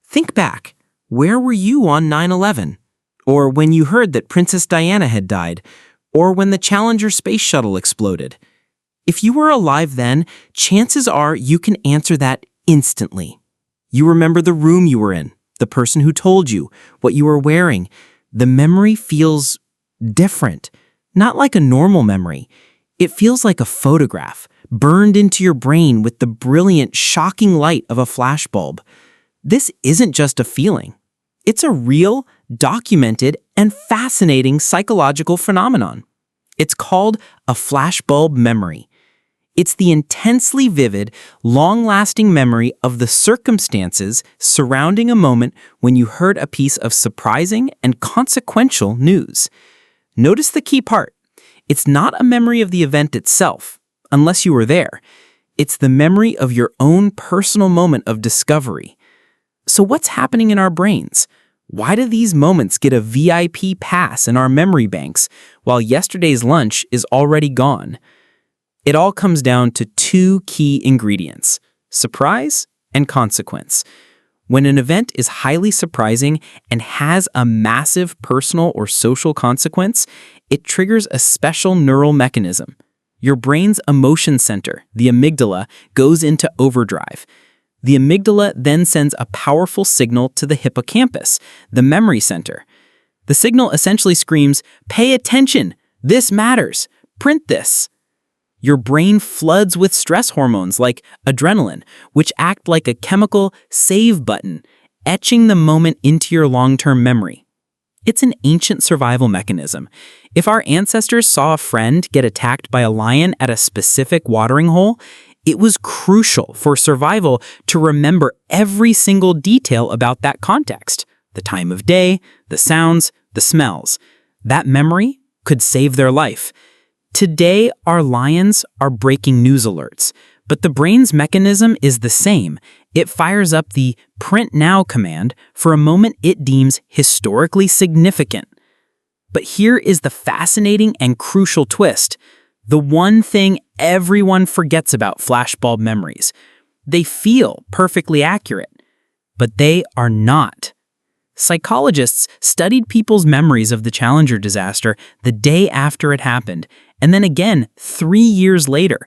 Think back. Where were you on 9/11? Or when you heard that Princess Diana had died? Or when the Challenger space shuttle exploded? If you were alive then, chances are you can answer that instantly. You remember the room you were in, the person who told you, what you were wearing. The memory feels different. Not like a normal memory. It feels like a photograph, burned into your brain with the brilliant, shocking light of a flashbulb. This isn't just a feeling. It's a real, documented, and fascinating psychological phenomenon. It's called a flashbulb memory. It's the intensely vivid, long-lasting memory of the circumstances surrounding a moment when you heard a piece of surprising and consequential news. Notice the key part. It's not a memory of the event itself, unless you were there. It's the memory of your own personal moment of discovery. So what's happening in our brains? Why do these moments get a VIP pass in our memory banks while yesterday's lunch is already gone? It all comes down to two key ingredients: surprise and consequence. When an event is highly surprising and has a massive personal or social consequence, it triggers a special neural mechanism. Your brain's emotion center, the amygdala, goes into overdrive. The amygdala then sends a powerful signal to the hippocampus, the memory center. The signal essentially screams, "Pay attention! This matters! Print this!" Your brain floods with stress hormones like adrenaline, which act like a chemical save button, etching the moment into your long-term memory. It's an ancient survival mechanism. If our ancestors saw a friend get attacked by a lion at a specific watering hole, it was crucial for survival to remember every single detail about that context: the time of day, the sounds, the smells. That memory could save their life. Today, our lions are breaking news alerts, but the brain's mechanism is the same. It fires up the print now command for a moment it deems historically significant. But here is the fascinating and crucial twist. The one thing everyone forgets about flashbulb memories. They feel perfectly accurate, but they are not. Psychologists studied people's memories of the Challenger disaster the day after it happened, and then again 3 years later.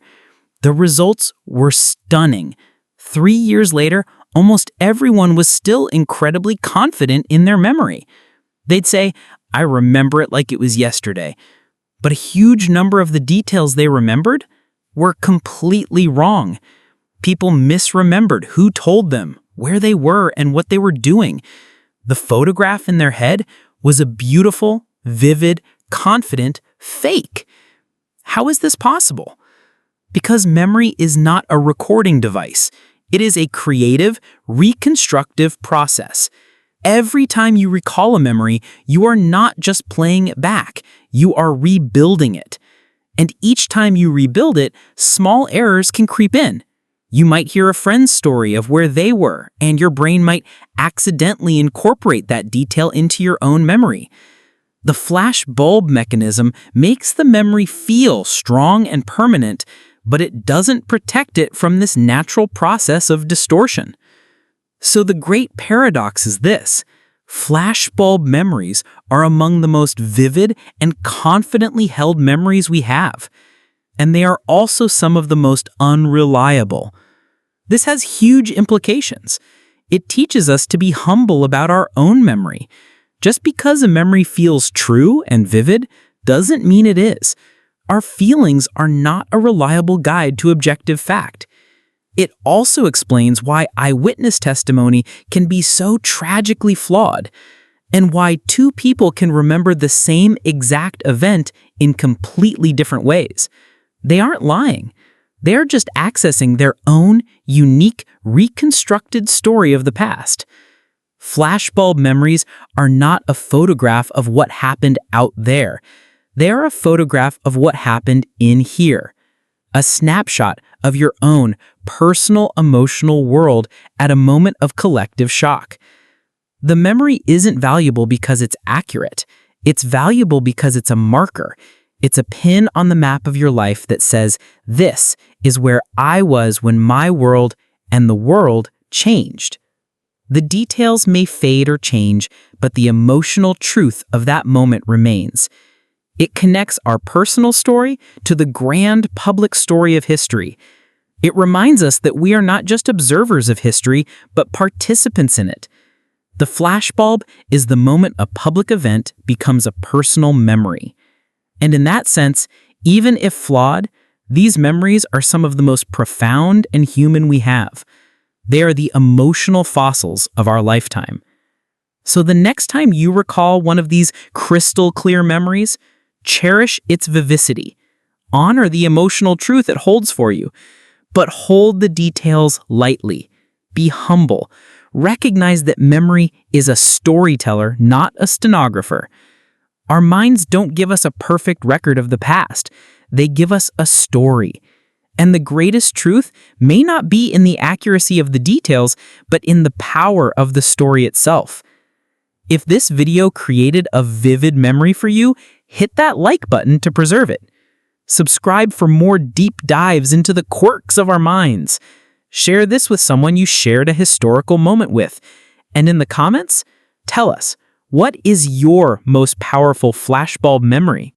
The results were stunning. 3 years later, almost everyone was still incredibly confident in their memory. They'd say, "I remember it like it was yesterday." But a huge number of the details they remembered were completely wrong. People misremembered who told them, where they were, and what they were doing. The photograph in their head was a beautiful, vivid, confident fake. How is this possible? Because memory is not a recording device. It is a creative, reconstructive process. Every time you recall a memory, you are not just playing it back, you are rebuilding it. And each time you rebuild it, small errors can creep in. You might hear a friend's story of where they were, and your brain might accidentally incorporate that detail into your own memory. The flashbulb mechanism makes the memory feel strong and permanent, but it doesn't protect it from this natural process of distortion. So the great paradox is this: flashbulb memories are among the most vivid and confidently held memories we have. And they are also some of the most unreliable. This has huge implications. It teaches us to be humble about our own memory. Just because a memory feels true and vivid doesn't mean it is. Our feelings are not a reliable guide to objective fact. It also explains why eyewitness testimony can be so tragically flawed, and why two people can remember the same exact event in completely different ways. They aren't lying. They're just accessing their own unique, reconstructed story of the past. Flashbulb memories are not a photograph of what happened out there. They are a photograph of what happened in here. A snapshot of your own personal emotional world at a moment of collective shock. The memory isn't valuable because it's accurate. It's valuable because it's a marker. It's a pin on the map of your life that says, this is where I was when my world and the world changed. The details may fade or change, but the emotional truth of that moment remains. It connects our personal story to the grand public story of history. It reminds us that we are not just observers of history, but participants in it. The flashbulb is the moment a public event becomes a personal memory. And in that sense, even if flawed, these memories are some of the most profound and human we have. They are the emotional fossils of our lifetime. So the next time you recall one of these crystal clear memories, cherish its vivacity. Honor the emotional truth it holds for you, but hold the details lightly. Be humble. Recognize that memory is a storyteller, not a stenographer. Our minds don't give us a perfect record of the past. They give us a story. And the greatest truth may not be in the accuracy of the details, but in the power of the story itself. If this video created a vivid memory for you, hit that like button to preserve it. Subscribe for more deep dives into the quirks of our minds. Share this with someone you shared a historical moment with. And in the comments, tell us, what is your most powerful flashbulb memory?